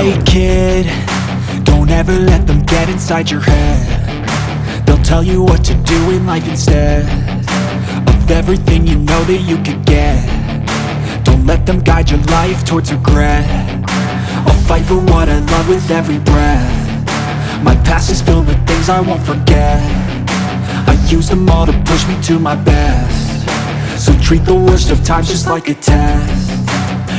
Hey kid, don't ever let them get inside your head. They'll tell you what to do in life instead of everything you know that you could get. Don't let them guide your life towards regret. I'll fight for what I love with every breath. My past is filled with things I won't forget. I use them all to push me to my best. So treat the worst of times just like a test.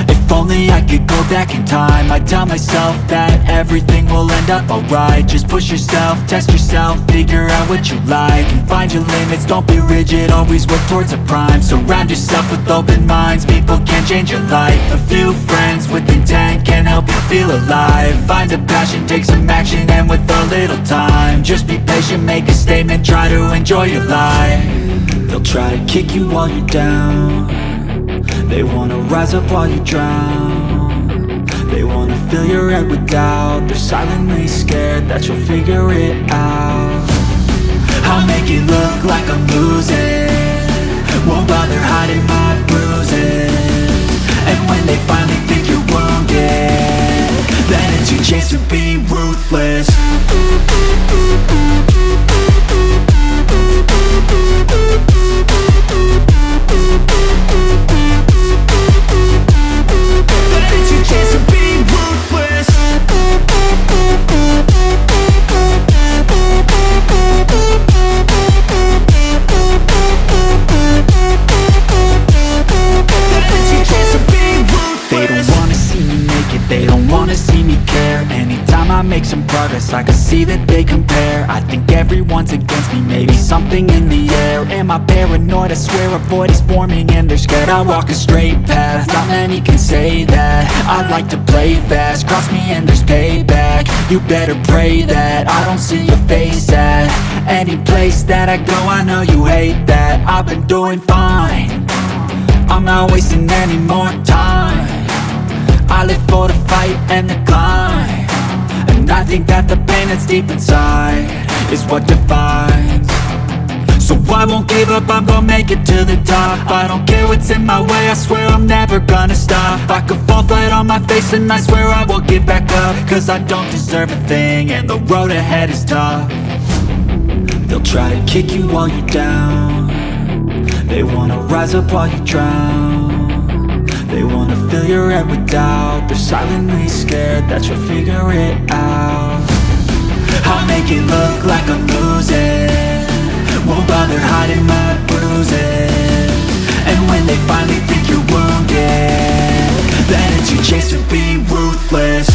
If only I could go back in time, I'd tell myself that everything will end up alright. Just push yourself, test yourself, figure out what you like, and find your limits, don't be rigid, always work towards a prime. Surround yourself with open minds, people can change your life. A few friends with intent can help you feel alive. Find a passion, take some action, and with a little time, just be patient, make a statement, try to enjoy your life. They'll try to kick you while you're down. They wanna rise up while you drown. They wanna fill your head with doubt. They're silently scared that you'll figure it out. I'll make it look like I'm losing, won't bother hiding my bruises. And when they finally think you're wounded, then it's your chance to be ruthless. Make some progress, I can see that they compare. I think everyone's against me, maybe something in the air. Am I paranoid? I swear a void is forming and they're scared. I walk a straight path, not many can say that. I like to play fast, cross me and there's payback. You better pray that I don't see your face at any place that I go. I know you hate that. I've been doing fine, I'm not wasting any more time. I live for the fight and the climb, and I think that the pain that's deep inside is what defines. So I won't give up, I'm gonna make it to the top. I don't care what's in my way, I swear I'm never gonna stop. I could fall flat on my face and I swear I will get back up, cause I don't deserve a thing and the road ahead is tough. They'll try to kick you while you're down. They wanna rise up while you drown. They wanna fill your head with doubt. They're silently scared that you'll figure it out. I'll make it look like I'm losing, won't bother hiding my bruises. And when they finally think you're wounded, then it's your chance to be ruthless.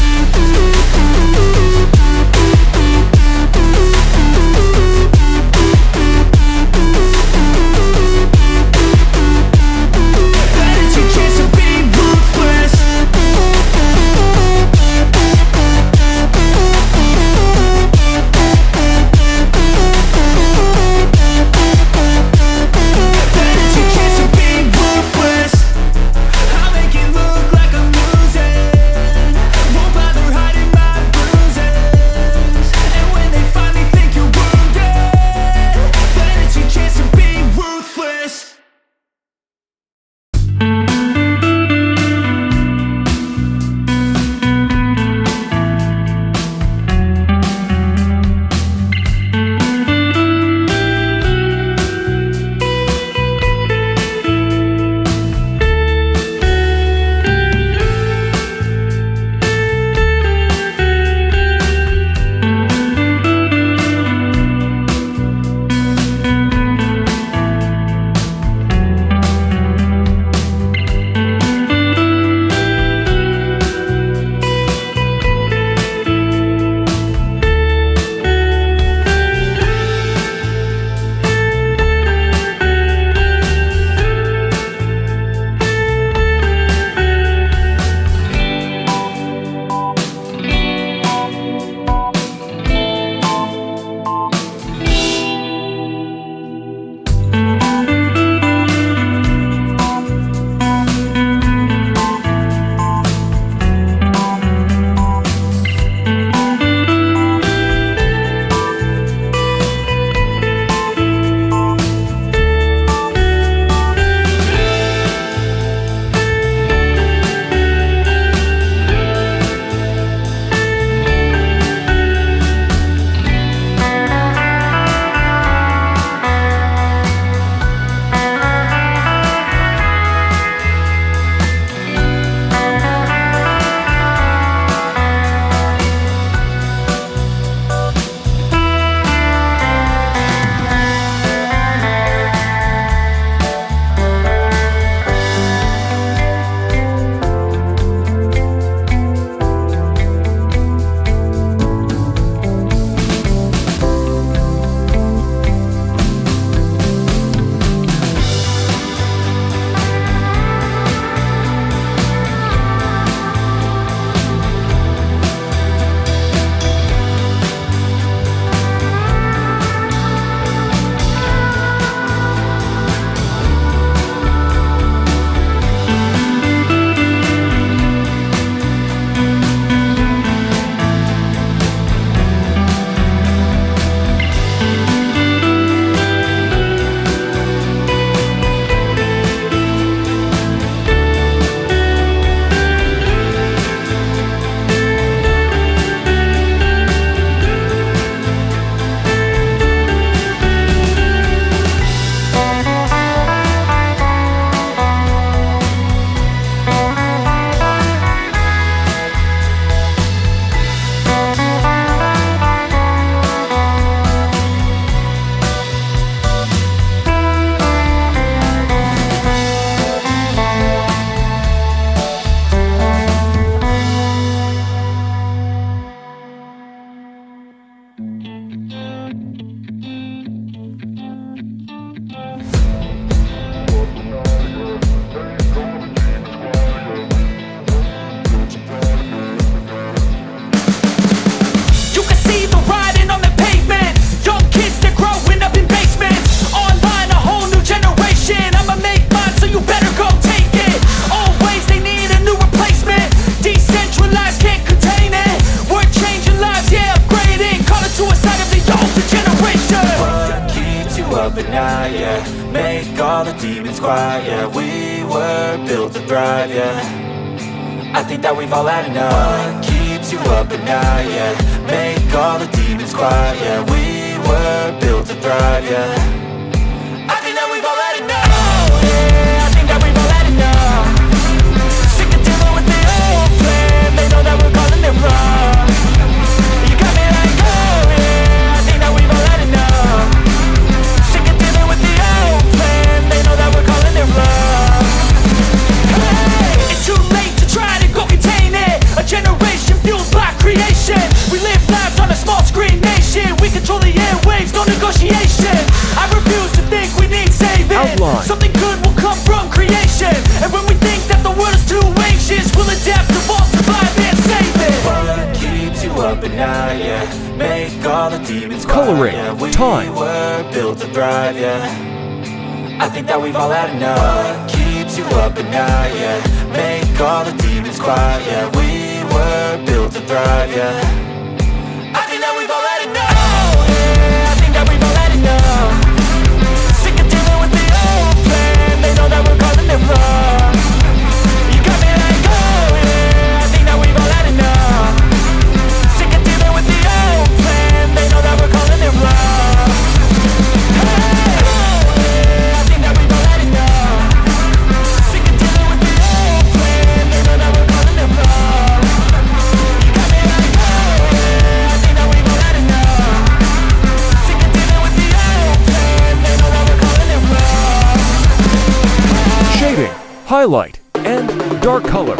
all the demons quiet, yeah. We were built to thrive, yeah. I think that we've all had enough. What keeps you up at night, yeah. Make all the demons quiet, yeah. We were built to thrive, yeah. I think that we've all had enough. Oh yeah, I think that we've all had enough. Sick of dealing with the old plan. They know that we're calling it wrong. You got me like, oh yeah, I think that we've all had enough. Sick of dealing with the old plan. They know that we're calling it wrong. Hey, it's too late to try to go contain it. A generation fueled by creation. We live lives on a small screen nation. We control the airwaves, no negotiation. I refuse to think we need saving. Outline. Something good will come from creation. And when we think that the world is too anxious, we'll adapt, evolve, survive, and save it. What keeps you up at night, yeah. Make all the demons Coloring. quiet, yeah. We Time. were built to thrive, yeah. I think that we've all had enough. What keeps you up at night, yeah. Make all the demons quiet, yeah. We were built to thrive, yeah. I think that we've all had enough. Oh yeah, I think that we've all had enough. Sick of dealing with the old plan. They know that we're calling it wrong. You got me like, oh yeah, I think that we've all had enough. Sick of dealing with the old plan. They know that we're calling it wrong. Hey, oh yeah, I think that we've all had enough. Sick of dealing with the old plan. They know that we're calling it wrong. You got me like, oh yeah, I think that we've all had enough. Sick of dealing with the old plan. They know that we're calling it wrong. Shading, highlight, and dark color.